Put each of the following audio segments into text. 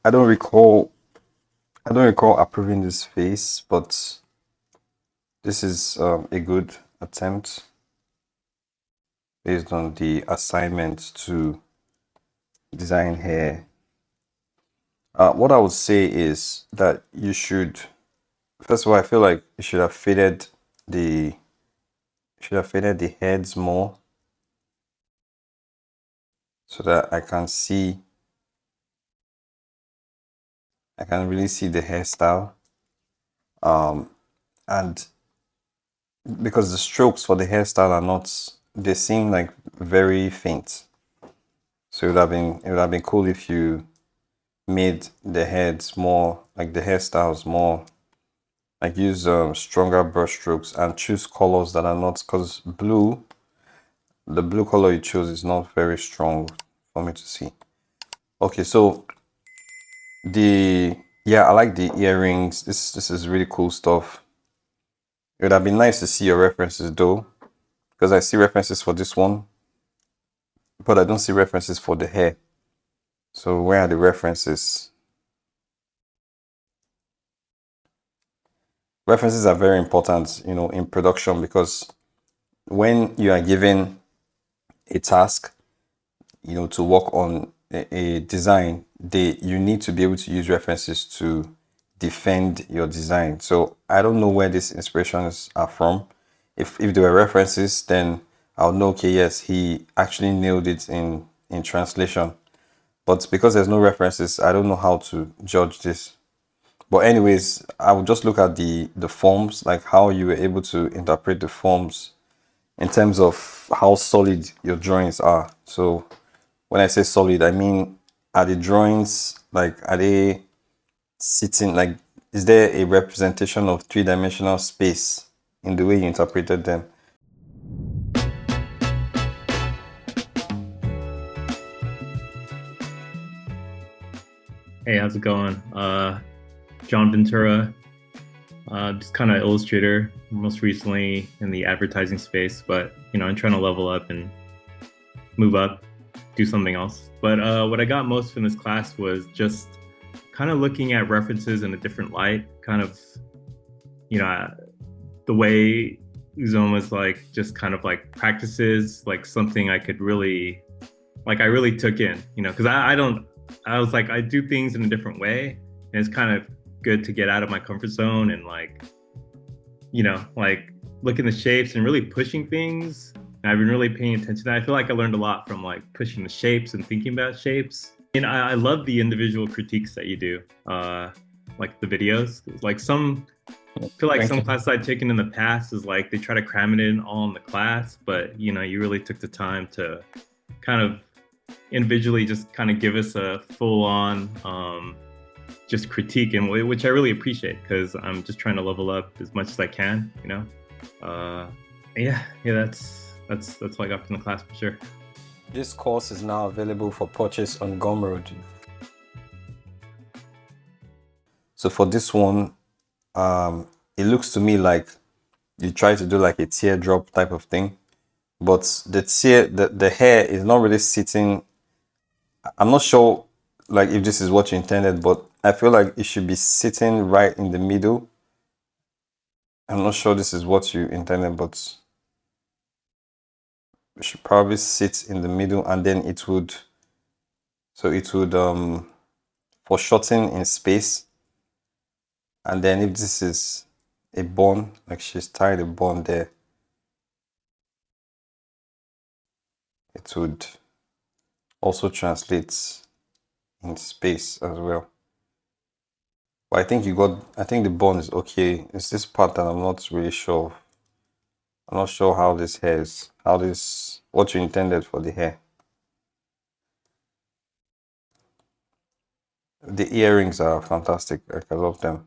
I don't recall approving this face, but this is a good attempt based on the assignment to design hair. What I would say is that you should, first of all, I feel like you should have faded the heads more so that I can really see the hairstyle. And because the strokes for the hairstyle are not, they seem like very faint. So it would have been cool if you made the heads more, like the hairstyles more, like use stronger brush strokes and choose colors that are not, because the blue color you chose is not very strong for me to see. Okay, so I like the earrings. This is really cool stuff. It would have been nice to see your references though, because I see references for this one, but I don't see references for the hair. So where are the references? References are very important, in production, because when you are given a task, to work on a design, you need to be able to use references to defend your design. So I don't know where these inspirations are from. If there were references, then I'll know, okay, yes, he actually nailed it in translation. But because there's no references, I don't know how to judge this. But anyways, I would just look at the forms, like how you were able to interpret the forms in terms of how solid your drawings are. So when I say solid, I mean, are the drawings, like, are they sitting, like, is there a representation of three-dimensional space in the way you interpreted them? Hey, how's it going? John Ventura, just kind of illustrator, most recently in the advertising space, but I'm trying to level up and move up, do something else. But what I got most from this class was just kind of looking at references in a different light, kind of, the way Uzoma's like just kind of like practices, like something I could really, like I really took in, because I was like, I do things in a different way. And it's kind of good to get out of my comfort zone and like, like looking the shapes and really pushing things. And I've been really paying attention. I feel like I learned a lot from like pushing the shapes and thinking about shapes. And I love the individual critiques that you do, like the videos. Like I feel like some classes I've taken in the past is like they try to cram it in all in the class, but you really took the time to kind of individually just kind of give us a full-on just critique, and which I really appreciate because I'm just trying to level up as much as I can. Yeah, that's what I got from the class for sure. This course is now available for purchase on Gumroad. So for this one, it looks to me like you try to do like a teardrop type of thing, but the hair is not really sitting. I'm not sure like if this is what you intended, but I feel like it should be sitting right in the middle. I'm not sure this is what you intended, but it should probably sit in the middle, and then it would foreshorten in space. And then if this is a bun, like she's tied a bun there, it would also translate in space as well. But I think the bun is okay. It's this part that I'm not really sure. I'm not sure how this hair is, what you intended for the hair. The earrings are fantastic. Like, I love them.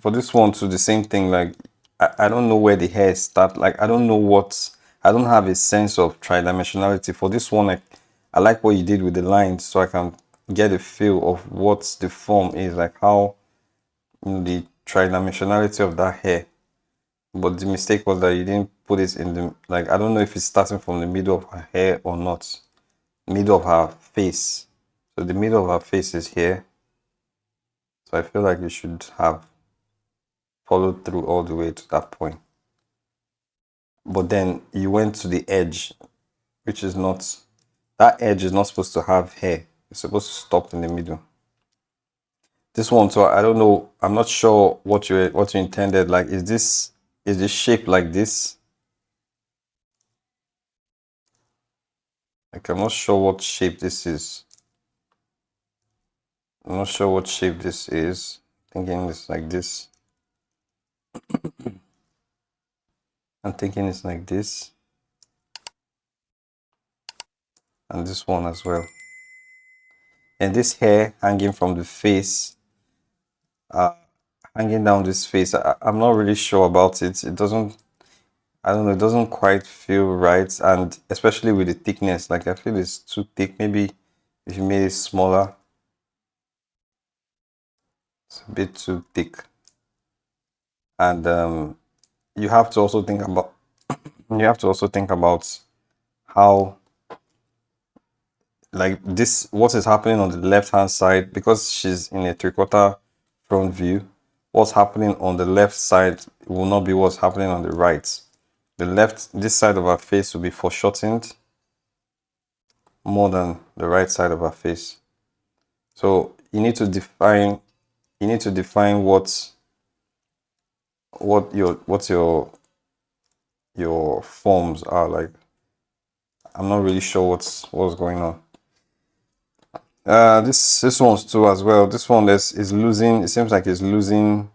For this one too, the same thing. Like, I don't know where the hair start. Like, I don't have a sense of tridimensionality. For this one, I like what you did with the lines, so I can get a feel of what the form is, like how, the tridimensionality of that hair. But the mistake was that you didn't put it in the, like, I don't know if it's starting from the middle of her hair or not. Middle of her face. So the middle of her face is here. So I feel like you should have followed through all the way to that point. But then you went to the edge, which is not, that edge is not supposed to have hair. It's supposed to stop in the middle. This one, so I don't know, I'm not sure what you intended. Like, is this shape like this? Like, I'm not sure what shape this is. I'm not sure what shape this is. Thinking it's like this. I'm thinking it's like this. And this one as well. And this hair hanging from the face, hanging down this face, I'm not really sure about it. It doesn't, I don't know, it doesn't quite feel right. And especially with the thickness, like I feel it's too thick. Maybe if you made it smaller, it's a bit too thick. And you have to also think about how, like, this, what is happening on the left hand side, because she's in a 3/4 front view. What's happening on the left side will not be what's happening on the right. This side of her face will be foreshortened more than the right side of her face. So you need to define what your forms are like. I'm not really sure what's going on. This one's too as well. This one is losing. It seems like it's losing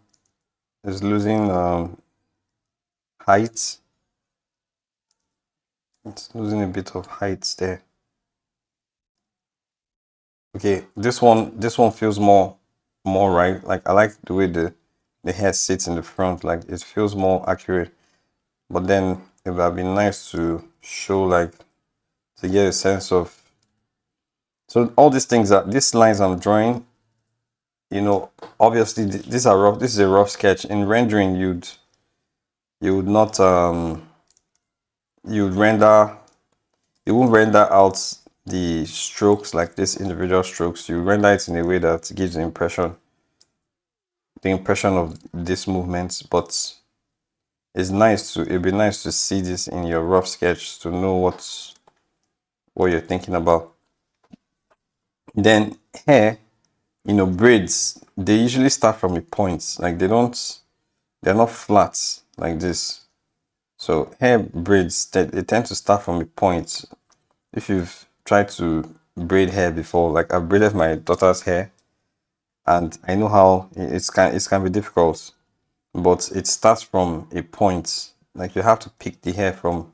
height. It's losing a bit of height there. Okay, this one feels more right. Like, I like the way the hair sits in the front. Like, it feels more accurate. But then it would have been nice to show, like, to get a sense of. So all these things, these lines I'm drawing, obviously these are rough. This is a rough sketch. In rendering, you would not you won't render out the strokes like this, individual strokes. You render it in a way that gives the impression of this movement. But it'd be nice to see this in your rough sketch to know what you're thinking about. Then hair, braids, they usually start from a point. Like, they're not flat like this. So hair braids, they tend to start from a point. If you've tried to braid hair before, like, I've braided my daughter's hair, and I know how it can be difficult, but it starts from a point. Like, you have to pick the hair from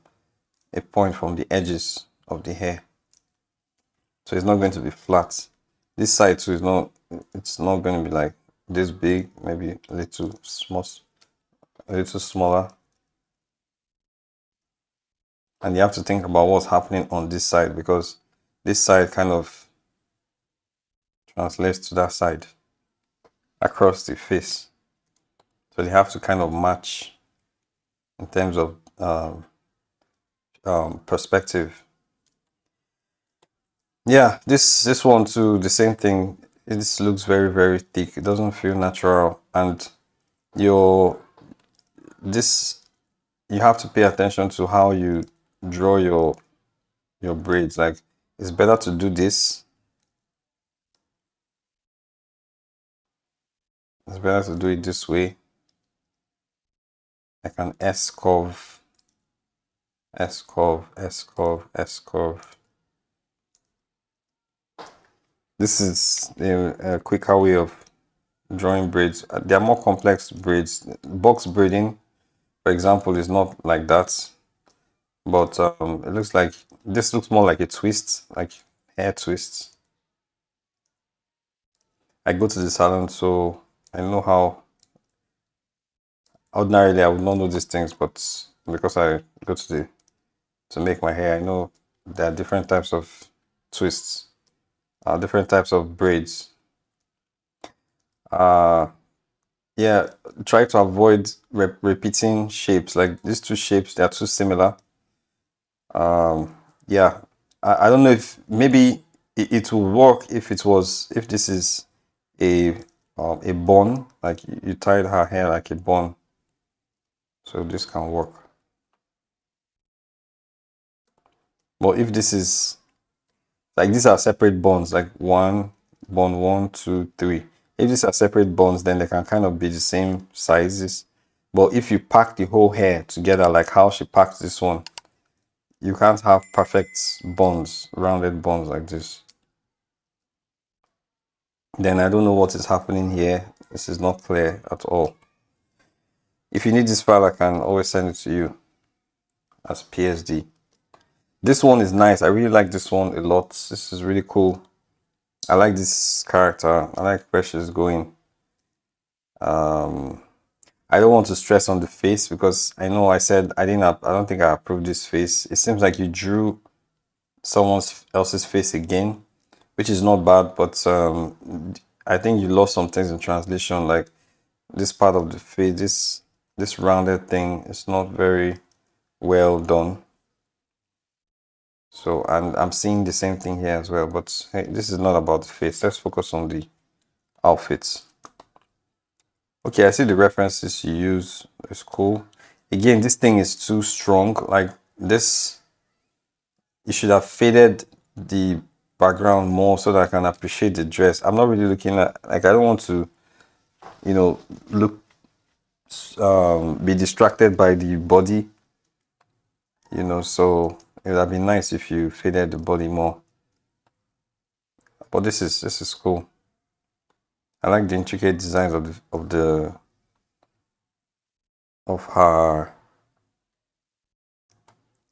a point from the edges of the hair, so it's not going to be flat. This side too it's not going to be like this big, maybe a little small, a little smaller. And you have to think about what's happening on this side, because this side kind of translates to that side across the face. So they have to kind of match in terms of perspective. Yeah, this one too, the same thing. This looks very, very thick. It doesn't feel natural, and this you have to pay attention to how you draw your braids. Like, it's better to do this. It's better to do it this way, like an S curve, S curve, S curve, S curve. This is a quicker way of drawing braids. They are more complex braids. Box braiding, for example, is not like that, but it looks like this looks more like a twist, like hair twists. I go to the salon, so I know how. Ordinarily, I would not know these things, but because I go to make my hair, I know there are different types of twists, different types of braids. Yeah, try to avoid repeating shapes. Like these two shapes, they are too similar. Yeah, I don't know if maybe it will work if it was if this is a a bun, like you tied her hair like a bun, so this can work. But if this is like these are separate buns, like one bun, one, two, three. If these are separate buns, then they can kind of be the same sizes. But if you pack the whole hair together, like how she packed this one, you can't have perfect buns, rounded buns like this. Then I don't know what is happening here. This is not clear at all. If you need this file, I can always send it to you as PSD. This one is nice. I really like this one a lot. This is really cool. I like this character. I like where she's going. I don't want to stress on the face because I know I said I didn't. I don't think I approved this face. It seems like you drew someone else's face again, which is not bad. But I think you lost some things in translation. Like this part of the face, this rounded thing is not very well done. So I'm seeing the same thing here as well. But hey, this is not about the face. Let's focus on the outfits. Okay, I see the references you use. It's cool. Again, this thing is too strong. Like this, you should have faded the background more so that I can appreciate the dress. I'm not really looking at, like, I don't want to, look, be distracted by the body, so it would have been nice if you faded the body more. But this is cool. I like the intricate designs of her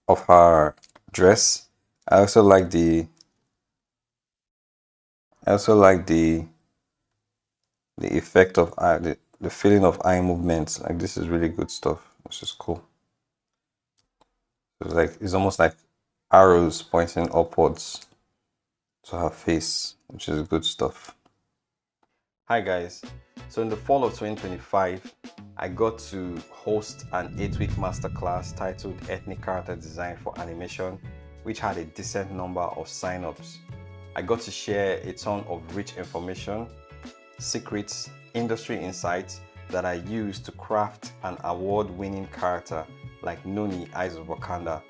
of her dress. I also like the effect of eye, the feeling of eye movements. Like this is really good stuff. This is cool. It's almost like arrows pointing upwards to her face, which is good stuff. Hi guys. So in the fall of 2025, I got to host an 8-week masterclass titled Ethnic Character Design for Animation, which had a decent number of signups. I got to share a ton of rich information, secrets, industry insights that I used to craft an award-winning character like Noni, Eyes of Wakanda.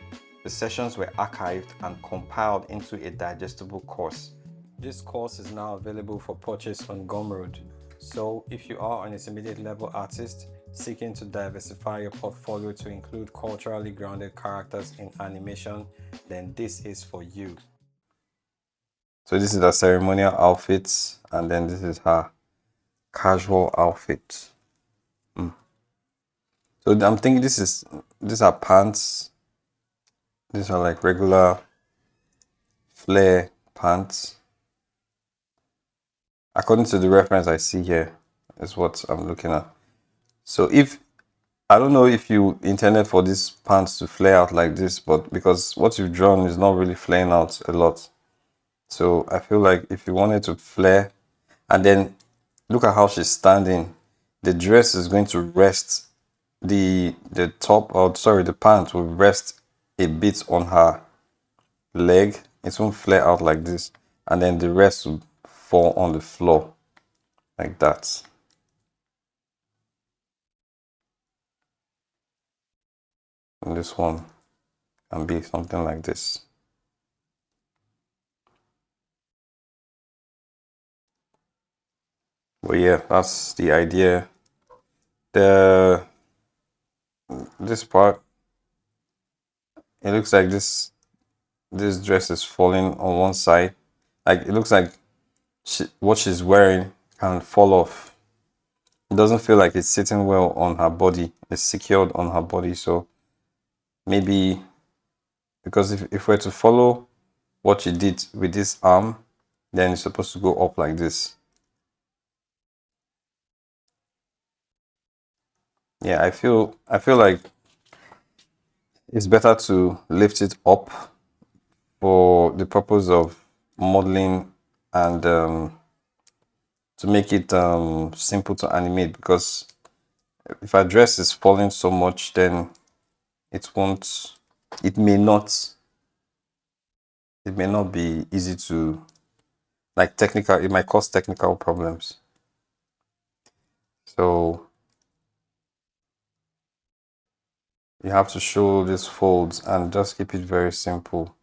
The sessions were archived and compiled into a digestible course. This course is now available for purchase on Gumroad. So if you are an intermediate level artist seeking to diversify your portfolio to include culturally grounded characters in animation, then this is for you. So this is her ceremonial outfit, and then this is her casual outfit. So I'm thinking these are pants. These are like regular flare pants. According to the reference I see here, is what I'm looking at. So if I don't know if you intended for these pants to flare out like this, but because what you've drawn is not really flaring out a lot. So I feel like if you wanted to flare, and then look at how she's standing, the dress is going to rest, the top, or sorry, the pants will rest a bit on her leg. It won't flare out like this, and then the rest will fall on the floor like that. And this one can be something like this. But yeah, that's the idea. This part, it looks like this dress is falling on one side. Like it looks like what she's wearing can fall off. It doesn't feel like it's sitting well on her body. It's secured on her body. So maybe because if we're to follow what she did with this arm, then it's supposed to go up like this. Yeah, I feel like it's better to lift it up for the purpose of modeling and to make it simple to animate, because if our dress is falling so much, then it won't, it may not, it may not be easy to, like, technical, it might cause technical problems. So you have to show these folds and just keep it very simple.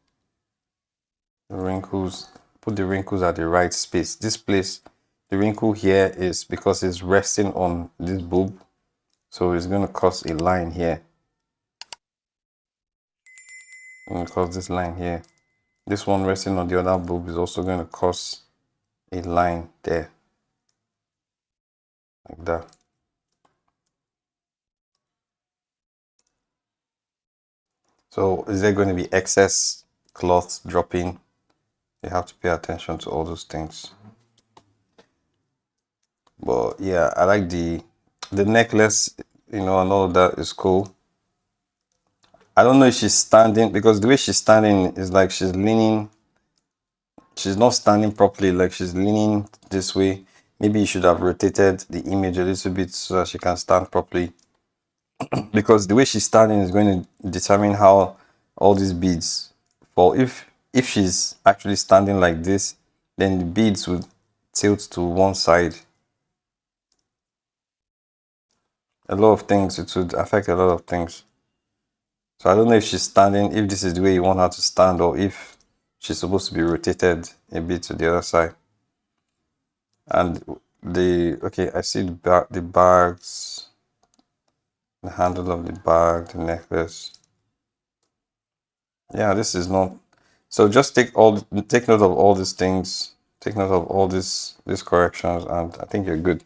The wrinkles, put the wrinkles at the right space. This place, the wrinkle here is because it's resting on this boob, so it's going to cause a line here. And cause this line here. This one resting on the other boob is also going to cause a line there, like that. So is there going to be excess cloth dropping? You have to pay attention to all those things. But yeah, I like the necklace, and all of that is cool. I don't know if she's standing, because the way she's standing is like she's leaning. She's not standing properly, like she's leaning this way. Maybe you should have rotated the image a little bit so that she can stand properly. Because the way she's standing is going to determine how all these beads fall. If she's actually standing like this, then the beads would tilt to one side. A lot of things, it would affect a lot of things. So I don't know if she's standing, if this is the way you want her to stand, or if she's supposed to be rotated a bit to the other side. And okay, I see the bags, the handle of the bag, the necklace. Yeah, this is not. So just take note of all these things. Take note of all these corrections, and I think you're good.